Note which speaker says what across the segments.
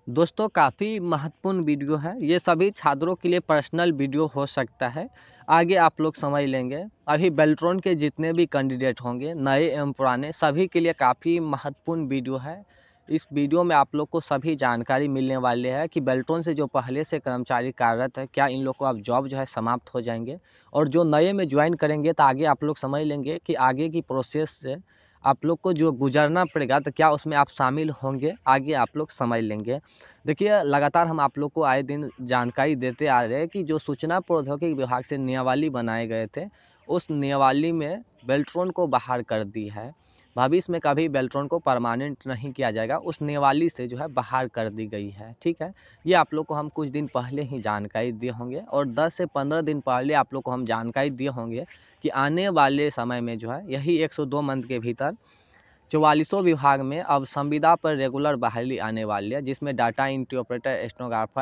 Speaker 1: दोस्तों काफ़ी महत्वपूर्ण वीडियो है। ये सभी छात्रों के लिए पर्सनल वीडियो हो सकता है। आगे आप लोग समझ लेंगे। अभी बेल्ट्रॉन के जितने भी कैंडिडेट होंगे, नए एवं पुराने, सभी के लिए काफ़ी महत्वपूर्ण वीडियो है। इस वीडियो में आप लोग को सभी जानकारी मिलने वाले है कि बेल्ट्रॉन से जो पहले से कर्मचारी कार्यरत है, क्या इन लोग को अब जॉब जो है समाप्त हो जाएंगे, और जो नए में ज्वाइन करेंगे तो आगे आप लोग समझ लेंगे कि आगे की प्रोसेस से आप लोग को जो गुजरना पड़ेगा तो क्या उसमें आप शामिल होंगे, आगे आप लोग समझ लेंगे। देखिए लगातार हम आप लोग को आए दिन जानकारी देते आ रहे हैं कि जो सूचना प्रौद्योगिकी विभाग से नियमावली बनाए गए थे, उस नियमावली में बेल्ट्रॉन को बाहर कर दी है। भविष्य में कभी बेल्ट्रॉन को परमानेंट नहीं किया जाएगा, उस नियमावली से जो है बाहर कर दी गई है। ठीक है, ये आप लोग को हम कुछ दिन पहले ही जानकारी दिए होंगे, और 10 से 15 दिन पहले आप लोग को हम जानकारी दिए होंगे कि आने वाले समय में जो है यही 102 मंथ के भीतर 44 विभाग में अब संविदा पर रेगुलर बहाली आने वाली है, जिसमें डाटा एंट्री ऑपरेटर, स्टेनोग्राफर,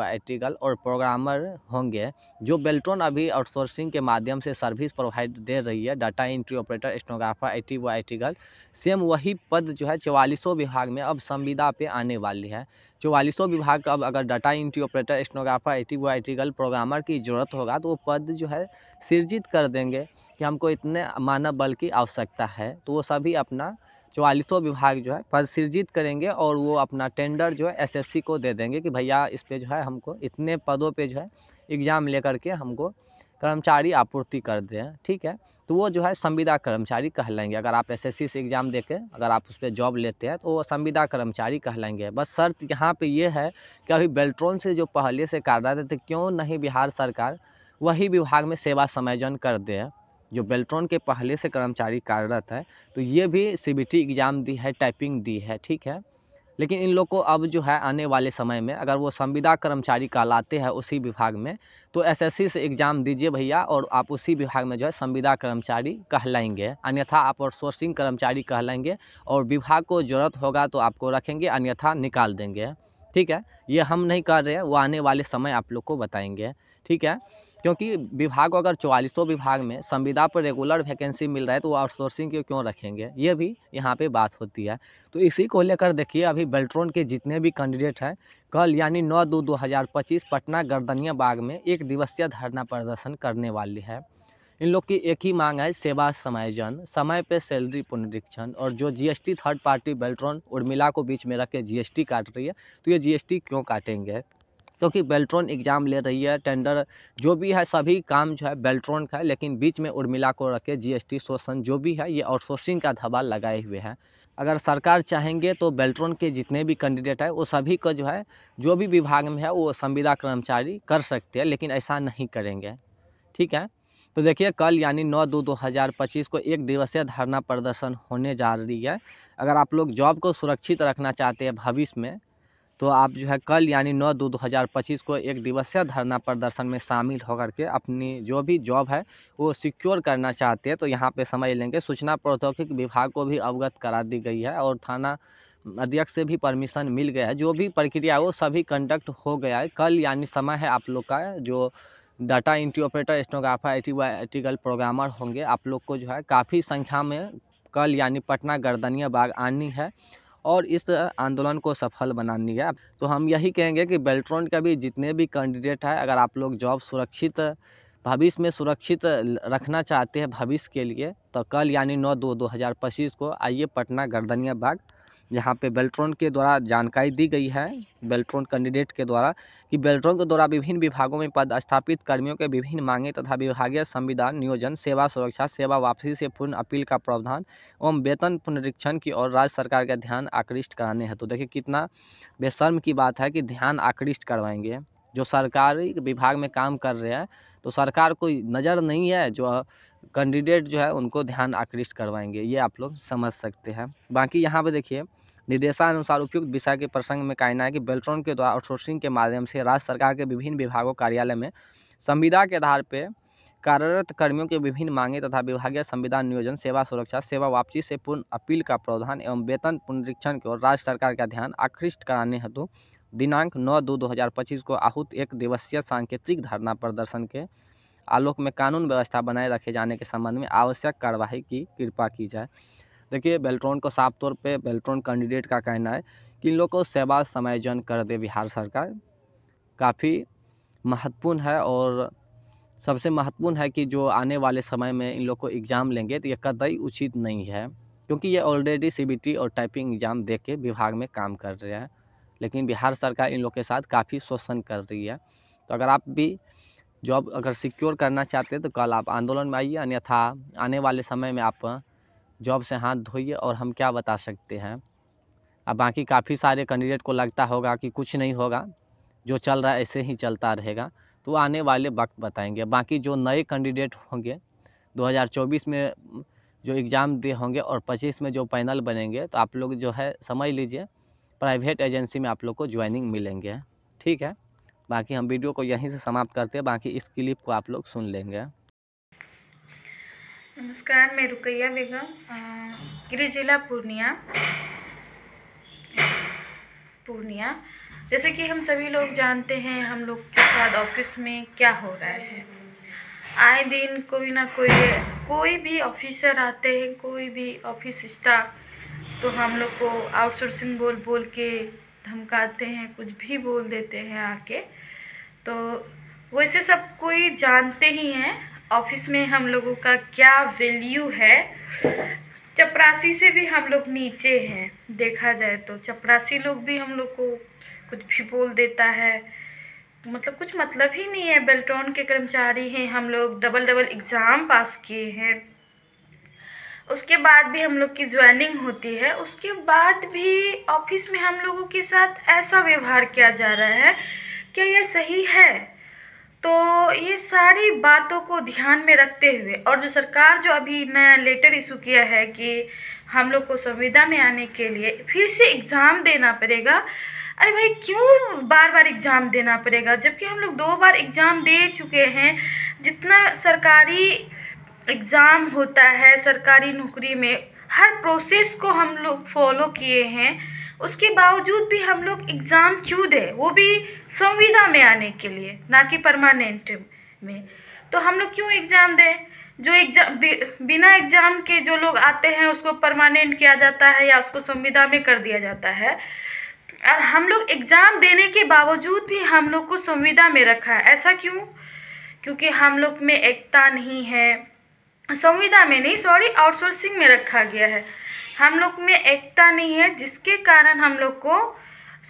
Speaker 1: एटिकल और प्रोग्रामर होंगे। जो बेल्ट्रॉन अभी आउटसोर्सिंग के माध्यम से सर्विस प्रोवाइड दे रही है, डाटा एंट्री ऑपरेटर, स्टेनोग्राफर, एटिकल, सेम वही पद जो है 44 विभाग में अब संविदा पे आने वाली है। 44 विभाग का अब अगर डाटा एंट्री ऑपरेटर, स्टेनोग्राफर, एटिकल, प्रोग्रामर की ज़रूरत होगा तो वो पद जो है सृजित कर देंगे कि हमको इतने मानव बल की आवश्यकता है, तो वो सभी अपना 44 विभाग जो है पद सृजित करेंगे, और वो अपना टेंडर जो है एसएससी को दे देंगे कि भैया इस पे जो है हमको इतने पदों पे जो है एग्ज़ाम लेकर के हमको कर्मचारी आपूर्ति कर दें। ठीक है, तो वो जो है संविदा कर्मचारी कहलाएंगे। अगर आप एसएससी से एग्ज़ाम दे के अगर आप उस पर जॉब लेते हैं तो वो संविदा कर्मचारी कहलाएंगे। बस शर्त यहाँ पे ये है कि अभी बेल्ट्रॉन से जो पहले से कार्यरत थे, क्यों नहीं बिहार सरकार वही विभाग में सेवा समायोजन कर दे। जो बेल्ट्रॉन के पहले से कर्मचारी कार्यरत है, तो ये भी सीबीटी एग्ज़ाम दी है, टाइपिंग दी है। ठीक है, लेकिन इन लोग को अब जो है आने वाले समय में अगर वो संविदा कर्मचारी कहलाते हैं उसी विभाग में, तो एसएससी से एग्ज़ाम दीजिए भैया, और आप उसी विभाग में जो है संविदा कर्मचारी कहलाएंगे। अन्यथा आप आउटसोर्सिंग कर्मचारी कहलाएंगे, और विभाग को ज़रूरत होगा तो आपको रखेंगे, अन्यथा निकाल देंगे। ठीक है, ये हम नहीं कर रहे हैं, वो आने वाले समय आप लोग को बताएंगे। ठीक है, क्योंकि विभाग को अगर 44 विभाग में संविदा पर रेगुलर वैकेंसी मिल रहा है तो वो आउटसोर्सिंग क्यों रखेंगे, ये भी यहाँ पे बात होती है। तो इसी को लेकर देखिए अभी बेल्ट्रॉन के जितने भी कैंडिडेट हैं, कल यानी 9/2/2025 पटना गर्दनिया बाग में 1 दिवसीय धरना प्रदर्शन करने वाली है। इन लोग की एक ही मांग है, सेवा समायोजन, समय पे सैलरी पुनरीक्षण, और जो GST third party Beltron Urmila को बीच में रख के जीएसटी काट रही है, तो ये जीएसटी क्यों काटेंगे? क्योंकि बेल्ट्रॉन एग्ज़ाम ले रही है, टेंडर जो भी है सभी काम जो है बेल्ट्रॉन का है, लेकिन बीच में उर्मिला को रख के जीएसटी शोषण जो भी है ये आउटसोर्सिंग का धब्बा लगाए हुए हैं। अगर सरकार चाहेंगे तो बेल्ट्रॉन के जितने भी कैंडिडेट है वो सभी को जो है जो भी विभाग में है वो संविदा कर्मचारी कर सकते हैं, लेकिन ऐसा नहीं करेंगे। ठीक है, तो देखिए कल यानी 9/2/2025 को 1 दिवसीय धरना प्रदर्शन होने जा रही है। अगर आप लोग जॉब को सुरक्षित रखना चाहते हैं भविष्य में, तो आप जो है कल यानी 9/2/2025 को 1 दिवसीय धरना प्रदर्शन में शामिल होकर के अपनी जो भी जॉब है वो सिक्योर करना चाहते हैं, तो यहाँ पे समझ लेंगे। सूचना प्रौद्योगिकी विभाग को भी अवगत करा दी गई है, और थाना अध्यक्ष से भी परमिशन मिल गया है। जो भी प्रक्रिया है वो सभी कंडक्ट हो गया है। कल यानी समय है आप लोग का, जो डाटा एंट्री ऑपरेटर, स्टेनोग्राफर, एटिकल प्रोग्रामर होंगे, आप लोग को जो है काफ़ी संख्या में कल यानी पटना गर्दनिया बाग आनी है, और इस आंदोलन को सफल बनानी है। तो हम यही कहेंगे कि बेल्ट्रॉन का भी जितने भी कैंडिडेट है, अगर आप लोग जॉब सुरक्षित भविष्य में सुरक्षित रखना चाहते हैं भविष्य के लिए, तो कल यानी 9/2/2025 को आइए पटना गर्दनिया बाग। यहाँ पे बेल्ट्रॉन के द्वारा जानकारी दी गई है, बेल्ट्रॉन कैंडिडेट के द्वारा, कि बेल्ट्रॉन के द्वारा विभिन्न विभागों में पदस्थापित कर्मियों के विभिन्न मांगे तथा विभागीय संविधान नियोजन, सेवा सुरक्षा, सेवा वापसी से पूर्ण अपील का प्रावधान एवं वेतन पुनरीक्षण की ओर राज्य सरकार का ध्यान आकृष्ट कराने हैं। तो देखिए कितना बेशर्म की बात है कि ध्यान आकृष्ट करवाएंगे। जो सरकारी विभाग में काम कर रहे हैं तो सरकार को नज़र नहीं है, जो कैंडिडेट जो है उनको ध्यान आकृष्ट करवाएंगे, ये आप लोग समझ सकते हैं। बाकी यहाँ पे देखिए निर्देशानुसार उपयुक्त विषय के प्रसंग में कहना है कि बेल्ट्रॉन के द्वारा आउटसोर्सिंग के माध्यम से राज्य सरकार के विभिन्न विभागों कार्यालय में संविदा के आधार पर कार्यरत कर्मियों के विभिन्न मांगे तथा विभागीय संविधान नियोजन, सेवा सुरक्षा, सेवा वापसी से पूर्ण अपील का प्रावधान एवं वेतन पुनरीक्षण की ओर राज्य सरकार का ध्यान आकृष्ट कराने हेतु दिनांक 9/2/2025 को आहूत 1 दिवसीय सांकेतिक धरना प्रदर्शन के आलोक में कानून व्यवस्था बनाए रखे जाने के संबंध में आवश्यक कार्यवाही की कृपा की जाए। देखिए बेल्ट्रॉन को साफ तौर पे बेल्ट्रॉन कैंडिडेट का कहना है कि इन लोग को सेवा समायोजन कर दे बिहार सरकार, काफ़ी महत्वपूर्ण है। और सबसे महत्वपूर्ण है कि जो आने वाले समय में इन लोग को एग्ज़ाम लेंगे तो ये कतई उचित नहीं है, क्योंकि ये ऑलरेडी सीबीटी और टाइपिंग एग्ज़ाम दे के विभाग में काम कर रहे हैं, लेकिन बिहार सरकार इन लोग के साथ काफ़ी शोषण कर रही है। तो अगर आप भी जॉब अगर सिक्योर करना चाहते हैं तो कल आप आंदोलन में आइए, अन्यथा आने वाले समय में आप जॉब से हाथ धोइए। और हम क्या बता सकते हैं, अब बाकी काफ़ी सारे कैंडिडेट को लगता होगा कि कुछ नहीं होगा, जो चल रहा है ऐसे ही चलता रहेगा, तो आने वाले वक्त बताएंगे। बाकी जो नए कैंडिडेट होंगे 2024 में जो एग्ज़ाम दे होंगे और 25 में जो पैनल बनेंगे, तो आप लोग जो है समझ लीजिए प्राइवेट एजेंसी में आप लोग को ज्वाइनिंग मिलेंगे। ठीक है, बाकी हम वीडियो को यहीं से समाप्त करते हैं, बाकी इस क्लिप को आप लोग सुन लेंगे।
Speaker 2: नमस्कार, मैं रुकैया बेगम, गृह जिला पूर्णिया। जैसे कि हम सभी लोग जानते हैं हम लोग के साथ ऑफिस में क्या हो रहा है। आए दिन कोई ना कोई भी ऑफिसर आते हैं, कोई भी ऑफिस स्टाफ, तो हम लोग को आउटसोर्सिंग बोल के धमकाते हैं, कुछ भी बोल देते हैं आके। तो वैसे सब कोई जानते ही हैं ऑफिस में हम लोगों का क्या वैल्यू है। चपरासी से भी हम लोग नीचे हैं, देखा जाए तो चपरासी लोग भी हम लोग को कुछ भी बोल देता है, मतलब कुछ मतलब ही नहीं है। बेल्ट्रॉन के कर्मचारी हैं हम लोग, डबल एग्ज़ाम पास किए हैं, उसके बाद भी हम लोग की ज्वाइनिंग होती है, उसके बाद भी ऑफिस में हम लोगों के साथ ऐसा व्यवहार किया जा रहा है। क्या ये सही है? तो ये सारी बातों को ध्यान में रखते हुए, और जो सरकार जो अभी नया लेटर इशू किया है कि हम लोग को संविदा में आने के लिए फिर से एग्ज़ाम देना पड़ेगा। अरे भाई, क्यों बार बार एग्ज़ाम देना पड़ेगा, जबकि हम लोग 2 बार एग्ज़ाम दे चुके हैं। जितना सरकारी एग्ज़ाम होता है सरकारी नौकरी में, हर प्रोसेस को हम लोग फॉलो किए हैं, उसके बावजूद भी हम लोग एग्ज़ाम क्यों दें, वो भी संविदा में आने के लिए, ना कि परमानेंट में। तो हम लोग क्यों एग्ज़ाम दें? जो एग्ज़ाम बिना एग्ज़ाम के जो लोग आते हैं उसको परमानेंट किया जाता है या उसको संविदा में कर दिया जाता है, और हम लोग एग्ज़ाम देने के बावजूद भी हम लोग को संविदा में रखा है। ऐसा क्यों? क्योंकि हम लोग में एकता नहीं है, संविदा में नहीं, सॉरी, आउटसोर्सिंग में रखा गया है। हम लोग में एकता नहीं है, जिसके कारण हम लोग को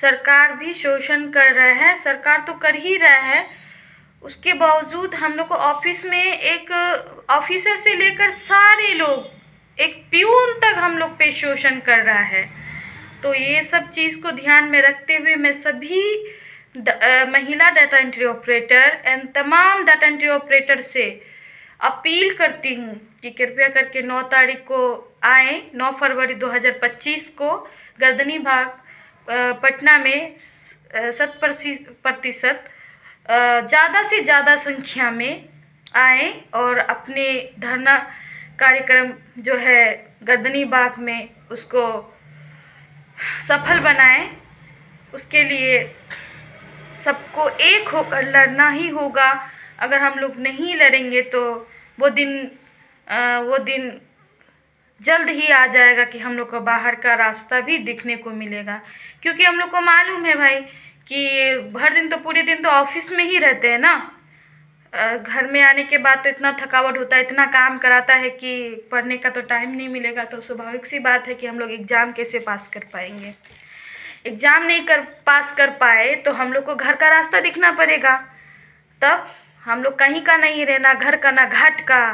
Speaker 2: सरकार भी शोषण कर रहा है। सरकार तो कर ही रहा है, उसके बावजूद हम लोग को ऑफिस में एक ऑफिसर से लेकर सारे लोग, एक प्यून तक हम लोग पे शोषण कर रहा है। तो ये सब चीज़ को ध्यान में रखते हुए मैं सभी महिला डाटा एंट्री ऑपरेटर एंड तमाम डाटा एंट्री ऑपरेटर से अपील करती हूँ कि कृपया करके 9 तारीख को आए, 9 फरवरी 2025 को गर्दनी बाग पटना में 100% ज़्यादा से ज़्यादा संख्या में आए और अपने धरना कार्यक्रम जो है गर्दनी बाग में उसको सफल बनाएं। उसके लिए सबको एक होकर लड़ना ही होगा। अगर हम लोग नहीं लड़ेंगे तो वो दिन जल्द ही आ जाएगा कि हम लोग को बाहर का रास्ता भी दिखने को मिलेगा। क्योंकि हम लोग को मालूम है भाई कि हर दिन तो पूरे दिन तो ऑफिस में ही रहते हैं ना, घर में आने के बाद तो इतना थकावट होता है, इतना काम कराता है कि पढ़ने का तो टाइम नहीं मिलेगा। तो स्वाभाविक सी बात है कि हम लोग एग्ज़ाम कैसे पास कर पाएंगे। एग्ज़ाम नहीं पास कर पाए तो हम लोग को घर का रास्ता दिखना पड़ेगा। तब हम लोग कहीं का नहीं रहना, घर का ना घाट का,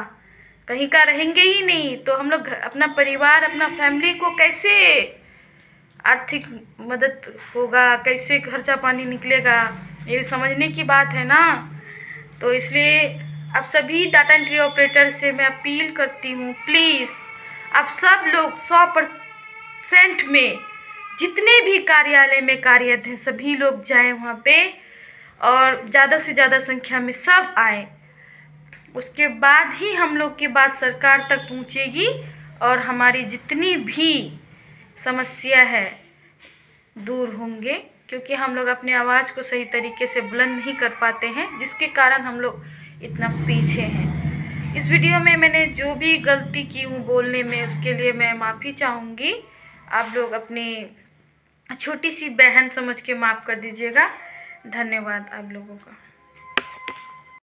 Speaker 2: कहीं का रहेंगे ही नहीं। तो हम लोग अपना परिवार, अपना फैमिली को कैसे आर्थिक मदद होगा, कैसे खर्चा पानी निकलेगा, ये समझने की बात है ना। तो इसलिए अब सभी डाटा एंट्री ऑपरेटर से मैं अपील करती हूँ, प्लीज़ आप सब लोग 100% में जितने भी कार्यालय में कार्यरत हैं सभी लोग जाएं वहाँ पे और ज़्यादा से ज़्यादा संख्या में सब आए। उसके बाद ही हम लोग की बात सरकार तक पहुँचेगी और हमारी जितनी भी समस्या है दूर होंगे, क्योंकि हम लोग अपने आवाज़ को सही तरीके से बुलंद नहीं कर पाते हैं, जिसके कारण हम लोग इतना पीछे हैं। इस वीडियो में मैंने जो भी गलती की हूँ बोलने में, उसके लिए मैं माफ़ी चाहूँगी। आप लोग अपनी छोटी सी बहन समझ के माफ़ कर दीजिएगा। धन्यवाद आप लोगों का।